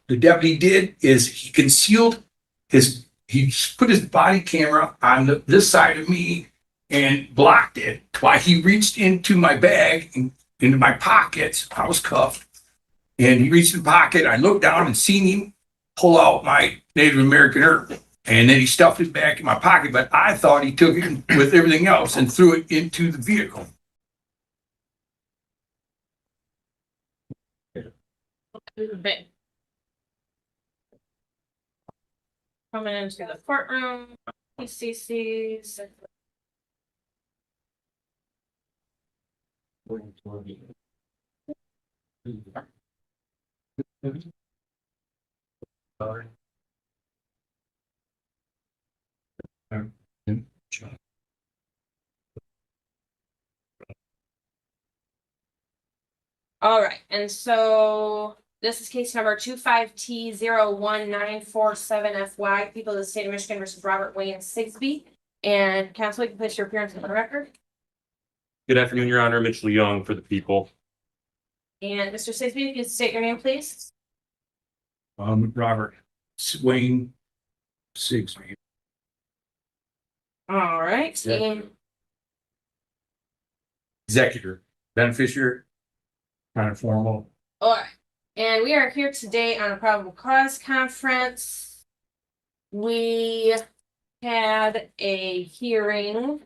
The deputy did is he concealed he put his body camera on this side of me and blocked it while he reached into my bag and into my pockets. I was cuffed. And he reached in the pocket. I looked down and seen him pull out my Native American herb. And then he stuffed it back in my pocket, but I thought he took it with everything else and threw it into the vehicle. Okay. Coming into the courtroom, PCCs. All right, and so this is case number 25T01947FY, people of the state of Michigan versus Robert Wayne Sigsbee. And counsel, you can place your appearance on the record. Good afternoon, Your Honor. Mitchell Young for the people. And Mr. Sigsbee, you can state your name, please. Robert Wayne Sigsbee. All right. Executor, beneficiary, kind of formal. All right. And we are here today on a probable cause conference. We had a hearing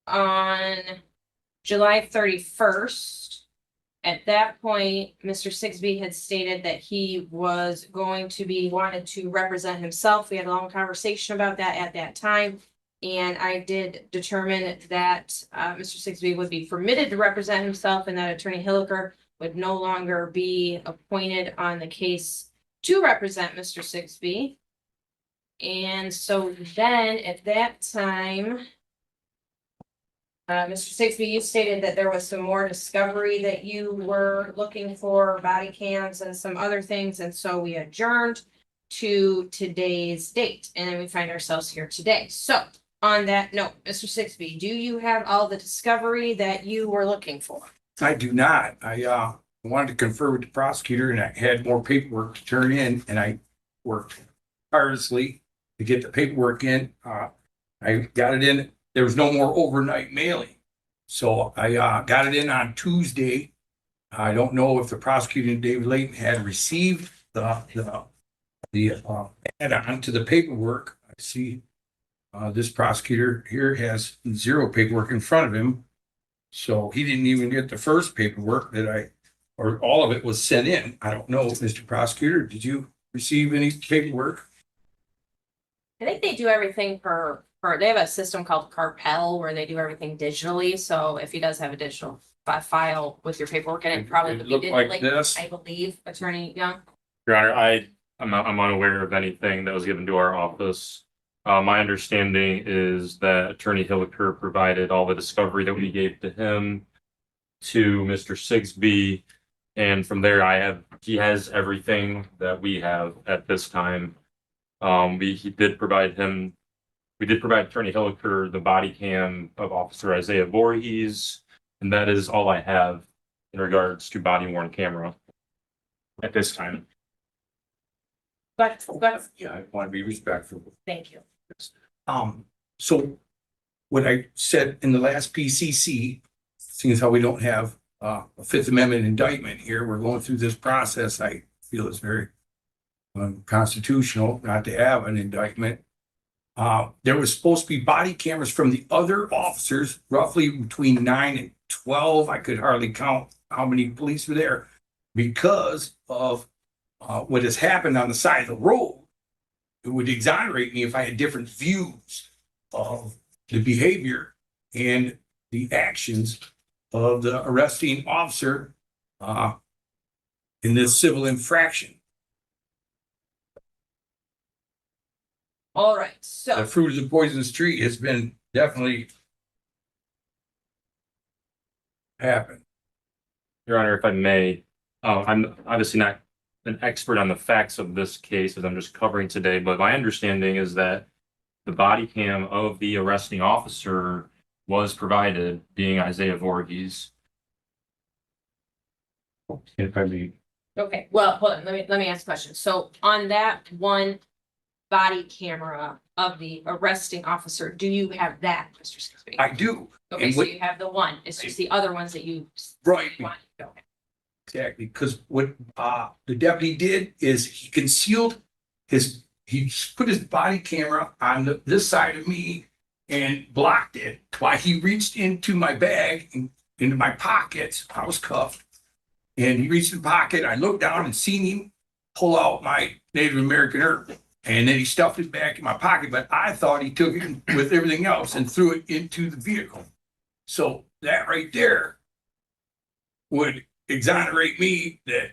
on July 31st. At that point, Mr. Sigsbee had stated that he was going to be wanted to represent himself. We had a long conversation about that at that time. And I did determine that Mr. Sigsbee would be permitted to represent himself and that Attorney Hilliker would no longer be appointed on the case to represent Mr. Sigsbee. And so then at that time, Mr. Sigsbee, you stated that there was some more discovery that you were looking for, body cams and some other things. And so we adjourned to today's date and we find ourselves here today. So on that note, Mr. Sigsbee, do you have all the discovery that you were looking for? I do not. I wanted to confer with the prosecutor and I had more paperwork to turn in and I worked tirelessly to get the paperwork in. I got it in. There was no more overnight mailing. So I got it in on Tuesday. I don't know if the prosecutor, David Layton, had received the add-on to the paperwork. I see this prosecutor here has zero paperwork in front of him. So he didn't even get the first paperwork that or all of it was sent in. I don't know, Mr. Prosecutor, did you receive any paperwork? I think they do everything they have a system called Carpel where they do everything digitally. So if he does have a digital file with your paperwork in it, probably It looked like this. I believe, Attorney Young. Your Honor, I'm unaware of anything that was given to our office. My understanding is that Attorney Hilliker provided all the discovery that we gave to him to Mr. Sigsbee. And from there, he has everything that we have at this time. We did provide Attorney Hilliker the body cam of Officer Isaiah Voorhees, and that is all I have in regards to body worn camera at this time. But Yeah, I want to be respectful. thank you. So what I said in the last PCC, seeing as how we don't have a Fifth Amendment indictment here, we're going through this process. I feel it's very constitutional not to have an indictment. There was supposed to be body cameras from the other officers, roughly between 9 and 12. I could hardly count how many police were there because of what has happened on the side of the road. It would exonerate me if I had different views of the behavior and the actions of the arresting officer in this civil infraction. All right, so The fruit of the poisonous tree has been definitely happened. Your Honor, if I may, I'm obviously not an expert on the facts of this case as I'm just covering today, but my understanding is that the body cam of the arresting officer was provided, being Isaiah Voorhees. If I may Okay, well, hold on, let me ask a question. So on that one body camera of the arresting officer, do you have that, Mr. Skibby? I do. Okay, and so what- you have the one, it's just the other ones that you. Right. want. Okay. Exactly, because what the deputy did is he concealed he put his body camera on this side of me and blocked it while he reached into my bag and into my pockets. I was cuffed, and he reached in the pocket. I looked down and seen him pull out my Native American herb, and then he stuffed it back in my pocket. But I thought he took it with everything else and threw it into the vehicle. So that right there would exonerate me that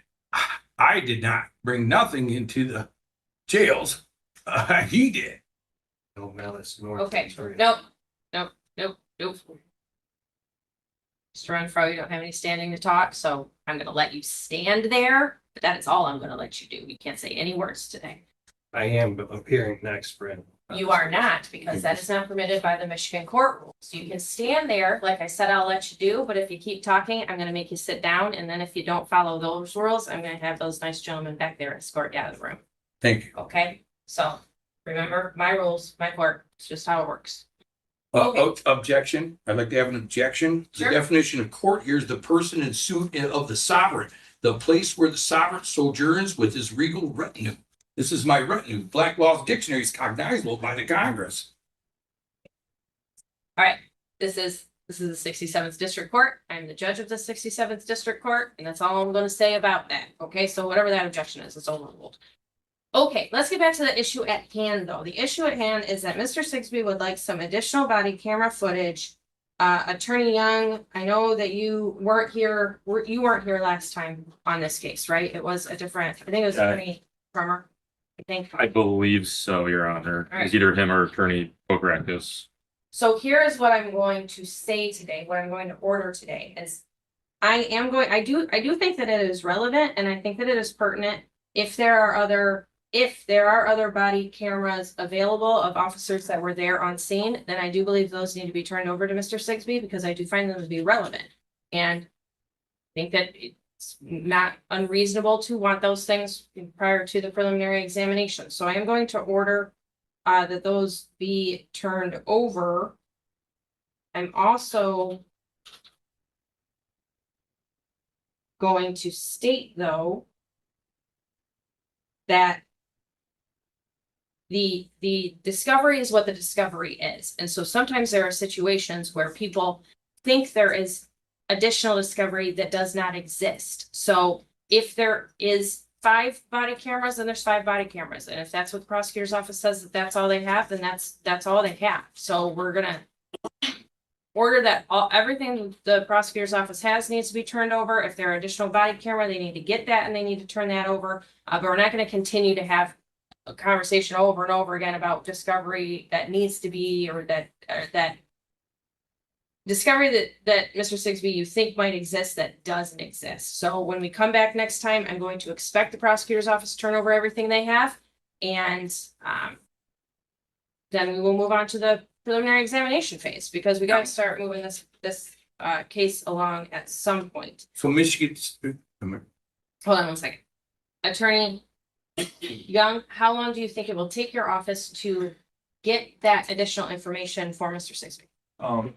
I did not bring nothing into the jails. He did. No malice nor. Okay, nope. Mr. Renfro, you don't have any standing to talk, so I'm gonna let you stand there, but that is all I'm gonna let you do. You can't say any words today. I am appearing next, Fred. You are not, because that is not permitted by the Michigan court rules. You can stand there, like I said, I'll let you do, but if you keep talking, I'm gonna make you sit down, and then if you don't follow those rules, I'm gonna have those nice gentlemen back there escort you out of the room, Thank you. okay? So, remember, my rules, my court, it's just how it works. Okay. Objection. I'd like to have an objection. Sure. The definition of court here is the person in suit of the sovereign, the place where the sovereign sojourns with his regal retinue. This is my retinue. Black Law's Dictionary is cognizable by the Congress. All right, this is the 67th District Court. I'm the judge of the 67th District Court, and that's all I'm gonna say about that. Okay, so whatever that objection is, it's overruled. Okay, let's get back to the issue at hand, though. The issue at hand is that Mr. Sigsby would like some additional body camera footage. Attorney Young, I know that you weren't here last time on this case, right? It was a different, I think it was Attorney Farmer, I think. I believe so, Your Honor. All right. It's either him or Attorney Pokrakis. So here is what I'm going to say today, what I'm going to order today is I do think that it is relevant, and I think that it is pertinent if there are other body cameras available of officers that were there on scene, then I do believe those need to be turned over to Mr. Sigsby because I do find them to be relevant. And I think that it's not unreasonable to want those things prior to the preliminary examination. So I am going to order that those be turned over. I'm also going to state, though, that the discovery is what the discovery is. And so sometimes there are situations where people think there is additional discovery that does not exist. So if there is 5 body cameras, then there's 5 body cameras. And if that's what the prosecutor's office says that that's all they have, then that's all they have. So we're gonna order that everything the prosecutor's office has needs to be turned over. If there are additional body camera, they need to get that and they need to turn that over. But we're not gonna continue to have a conversation over and over again about discovery that needs to be, or that discovery that Mr. Sigsby you think might exist that doesn't exist. So when we come back next time, I'm going to expect the prosecutor's office to turn over everything they have, and then we will move on to the preliminary examination phase, because we got to start moving this case along at some point. So Michigan. Hold on one second. Attorney Young, how long do you think it will take your office to get that additional information for Mr. Sigsby?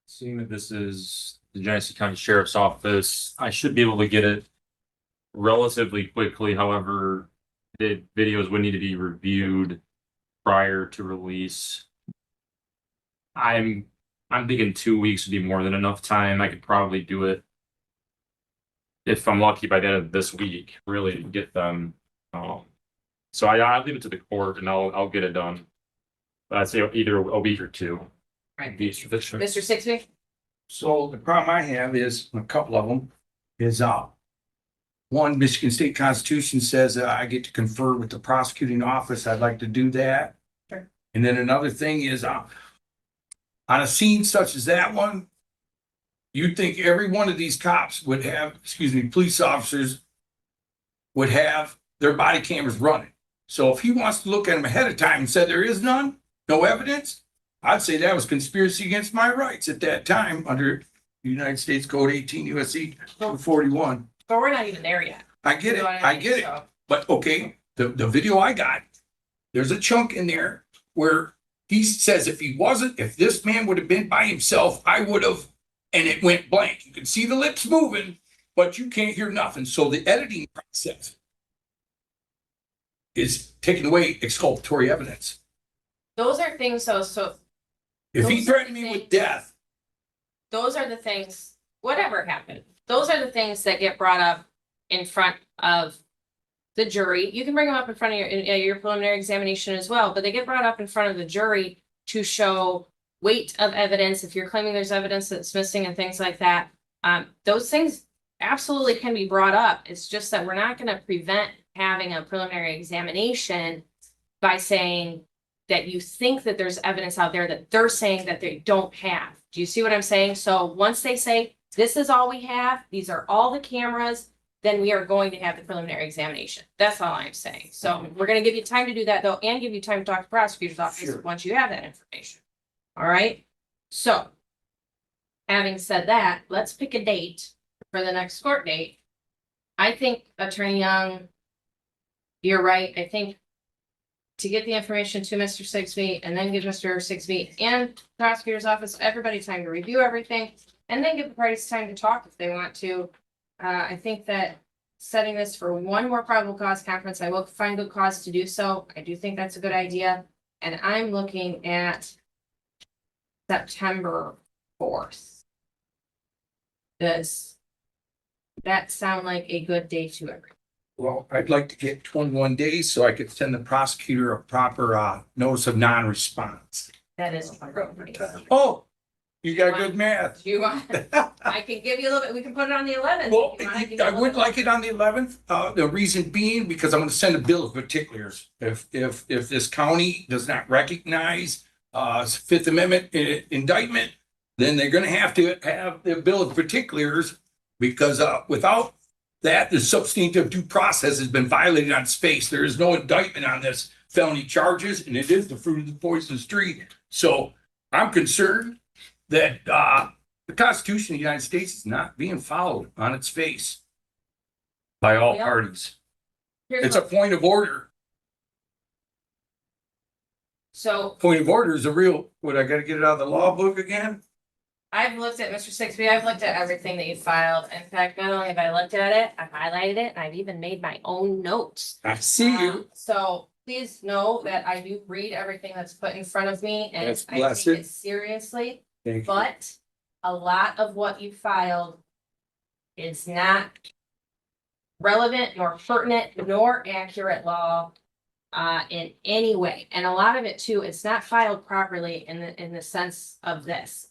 Seeing that this is the Genesee County Sheriff's Office, I should be able to get it relatively quickly. However, the videos would need to be reviewed prior to release. I'm thinking 2 weeks would be more than enough time. I could probably do it if I'm lucky by the end of this week, really, to get them. So I'll leave it to the court and I'll get it done. But I'd say either a week or 2. Right. Mr. Mr. Sigsby? So the problem I have is a couple of them is one, Michigan State Constitution says I get to confer with the prosecuting office. I'd like to do that. Sure. And then another thing is on a scene such as that one, you'd think every one of these cops would have, police officers would have their body cameras running. So if he wants to look at them ahead of time and said there is none, no evidence, I'd say that was conspiracy against my rights at that time under United States Code 18 U.S.C. 41. But we're not even there yet. I get You it, know what I mean? get it. So, But okay, the video I got, there's a chunk in there where he says if this man would have been by himself, I would have, and it went blank. You can see the lips moving, but you can't hear nothing. So the editing process is taking away exculpatory evidence. those are things, so If he Those are threatened the me with things- death, those are the things, whatever happened, those are the things that get brought up in front of the jury. You can bring them up in front of your preliminary examination as well, but they get brought up in front of the jury to show weight of evidence. If you're claiming there's evidence that's missing and things like that, those things absolutely can be brought up. It's just that we're not going to prevent having a preliminary examination by saying that you think that there's evidence out there that they're saying that they don't have. Do you see what I'm saying? So once they say, this is all we have, these are all the cameras, then we are going to have the preliminary examination. That's all I'm saying. So we're gonna give you time to do that though, and give you time to talk to the prosecutor's office Sure. once you have that information. All right? So, having said that, let's pick a date for the next court date. I think Attorney Young, you're right. I think to get the information to Mr. Sigsby and then give Mr. Sigsby and the prosecutor's office, everybody time to review everything, and then give the parties time to talk if they want to. I think that setting this for one more probable cause conference, I will find good cause to do so. I do think that's a good idea. And I'm looking at September 4th. Does that sound like a good day to everyone? well, I'd like to get 21 days so I could send the prosecutor a proper notice of non-response. That is appropriate. Oh, you got good math. Do you want, I can give you a little bit, we can put it on the 11th. Well, if you want. I can give you I a little would bit like it on the 11th. The reason being because I'm going to send a bill of particulars. If this county does not recognize Fifth Amendment indictment, then they're going to have the bill of particulars because without that, the substantive due process has been violated on its face. There is no indictment on this felony charges, and it is the fruit of the poisonous tree. So I'm concerned that the Constitution of the United States is not being followed on its face by all Yeah. parties. Here's It's a what- point of order. So Point of order is a real, what, I gotta get it out of the law book again? I've looked at Mr. Sixby, I've looked at everything that you filed. In fact, not only have I looked at it, I've highlighted it, and I've even made my own notes. I see you. So please know that I do read everything that's put in front of me and That's I blessed. take it seriously. Thank you. But a lot of what you filed is not relevant nor pertinent nor accurate law in any way. And a lot of it too, it's not filed properly in the sense of this.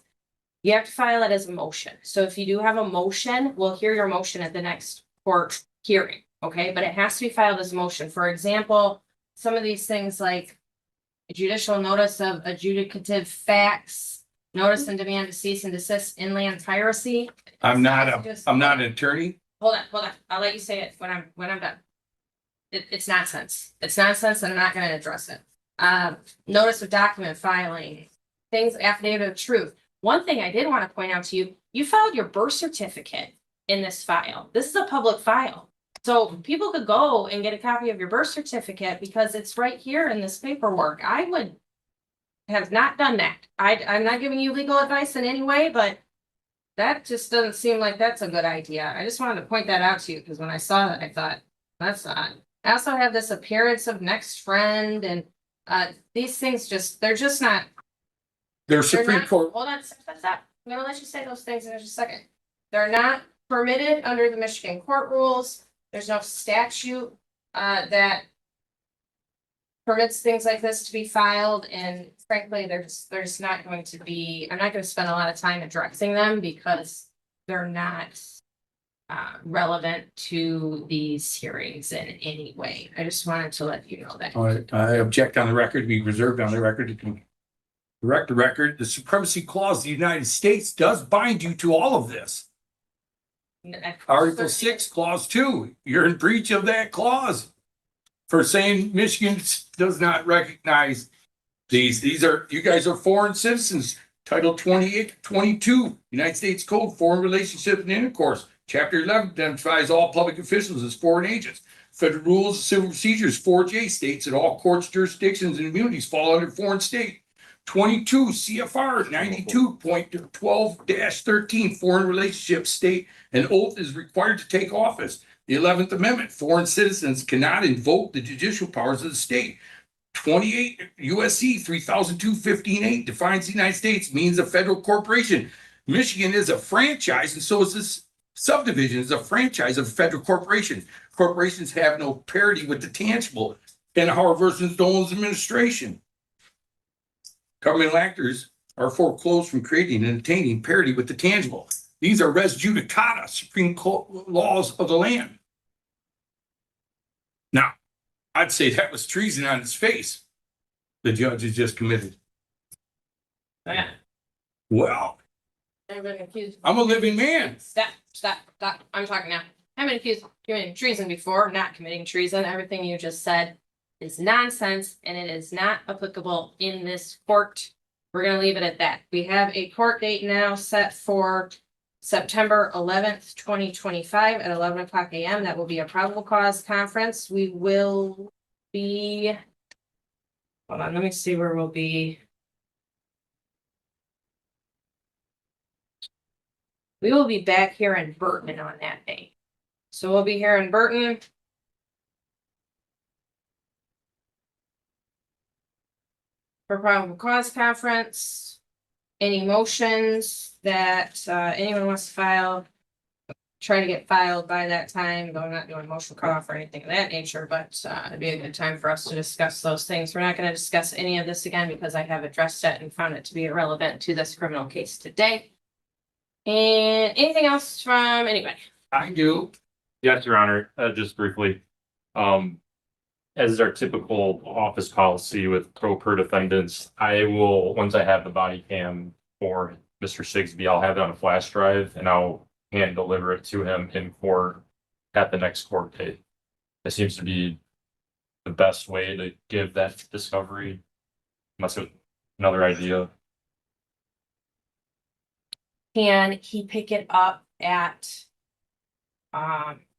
You have to file it as a motion. So if you do have a motion, we'll hear your motion at the next court hearing, okay? But it has to be filed as a motion. For example, some of these things like a judicial notice of adjudicative facts, notice and demand to cease and desist inland piracy. I'm not Just- I'm not an attorney. Hold on. I'll let you say it when I'm done. It's nonsense. It's nonsense and I'm not gonna address it. Notice of document filing, things, affidavit of truth. One thing I did want to point out to you, you filed your birth certificate in this file. This is a public file. So people could go and get a copy of your birth certificate because it's right here in this paperwork. I would have not done that. I'm not giving you legal advice in any way, but that just doesn't seem like that's a good idea. I just wanted to point that out to you because when I saw that, I thought, that's not. I also have this appearance of next friend and these things they're just not. They're They're Supreme not- Court. Hold on, stop. I'm gonna let you say those things in just a second. They're not permitted under the Michigan court rules. There's no statute that permits things like this to be filed, and frankly, they're just not going to be, I'm not gonna spend a lot of time addressing them because they're not relevant to these hearings in any way. I just wanted to let you know that. I object on the record, be reserved on the record. It can correct the record. The Supremacy Clause of the United States does bind you to all of this. Article 6, Clause 2, you're in breach of that clause for saying Michigan does not recognize these. You guys are foreign citizens. Title 28, 22, United States Code, Foreign Relationship and Intercourse. Chapter 11 identifies all public officials as foreign agents. Federal Rules of Civil Procedures 4J states that all courts, jurisdictions, and immunities fall under foreign state. 22 CFR 92.12-13 foreign relationships state an oath is required to take office. The 11th Amendment, foreign citizens cannot invoke the judicial powers of the state. 28 USC 3002-15-8 defines the United States means a federal corporation. Michigan is a franchise, and so is this subdivision is a franchise of a federal corporation. Corporations have no parity with the tangible. And Howard versus Dolan's administration. Governmental actors are foreclosed from creating and attaining parity with the tangible. These are res judicata, Supreme Court laws of the land. Now, I'd say that was treason on its face. The judge has just committed. Yeah. Well, I've been accused. I'm a living man. Stop. I'm talking now. I've been accused of committing treason before, not committing treason. Everything you just said is nonsense and it is not applicable in this court. We're gonna leave it at that. We have a court date now set for September 11th, 2025 at 11 o'clock a.m. That will be a probable cause conference. We will be, hold on, let me see where we'll be. We will be back here in Burton on that day. So we'll be here in Burton. For probable cause conference. Any motions that anyone wants to file, try to get filed by that time, though I'm not doing motion cutoff or anything of that nature, but it'd be a good time for us to discuss those things. We're not going to discuss any of this again because I have addressed it and found it to be irrelevant to this criminal case today. And anything else from anybody? I do. Yes, Your Honor, just briefly. As is our typical office policy with pro per defendants, I will, once I have the body cam for Mr. Sigsby, I'll have it on a flash drive and I'll hand deliver it to him in court at the next court date. It seems to be the best way to give that discovery. Unless there's another idea. Can he pick it up at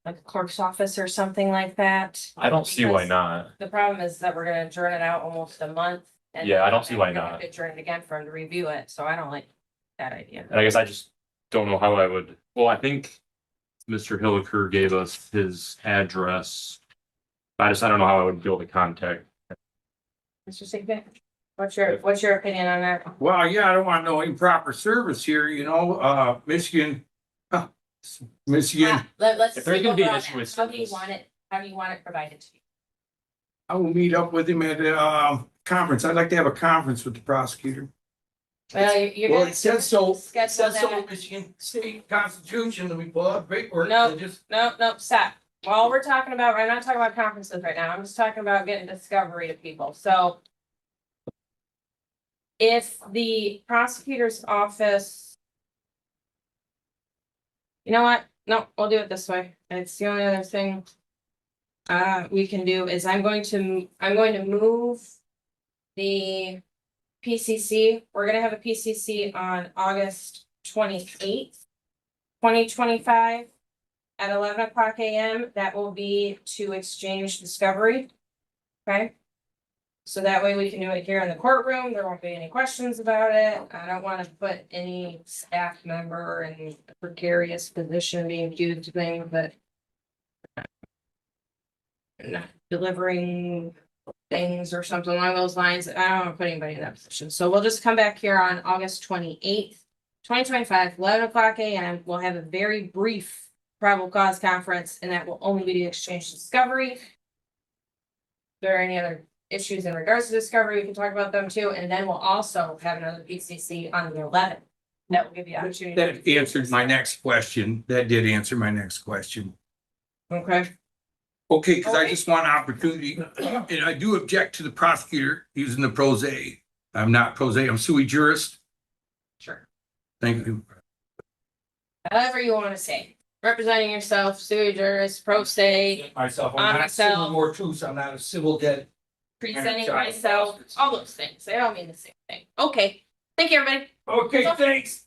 like a clerk's office or something like that? I don't see why Because not. the problem is that we're gonna adjourn it out almost a month. And Yeah, I don't see why we're gonna not. Adjourn it again for him to review it, so I don't like that idea. And I guess I just don't know how I would, well, I think Mr. Hilliker gave us his address. I don't know how I would be able to contact. Mr. Sigbay, what's your opinion on that? Well, yeah, I don't want no improper service here, Michigan. Michigan, Let's. If there's see gonna be an overall issue with How do you service. want it, how do you want it provided to you? I will meet up with him at a conference. I'd like to have a conference with the prosecutor. Well, you're Well, gonna. it says so. Schedule It says so in that. Michigan State Constitution. Let me pull up paperwork. No. and just- No, stop. All we're talking about, I'm not talking about conferences right now. I'm just talking about getting discovery to people. So if the prosecutor's office, you know what? No, we'll do it this way. It's the only other thing we can do is I'm going to move the PCC. We're gonna have a PCC on August 28th, 2025 at 11 o'clock a.m. That will be to exchange discovery. Okay. So that way we can do it here in the courtroom. There won't be any questions about it. I don't want to put any staff member in a precarious position being accused of things that not delivering things or something along those lines. I don't want to put anybody in that position. So we'll just come back here on August 28th, 2025, 11 o'clock a.m. We'll have a very brief probable cause conference, and that will only be to exchange discovery. If there are any other issues in regards to discovery, we can talk about them too, and then we'll also have another PCC on the 11th. That will give you opportunity. That answered my next question. That did answer my next question. Okay. Okay, because I Okay. just want opportunity, and I do object to the prosecutor using the pro se. I'm not pro se, I'm sui juris. Sure. Thank you. However you want to say. Representing yourself, sui juris, pro se, Myself, On I'm not myself. Civil War II, so I'm not a civil dead. presenting child. myself, all those things. They all mean the same thing. Okay. Thank you, everybody. Okay, thanks.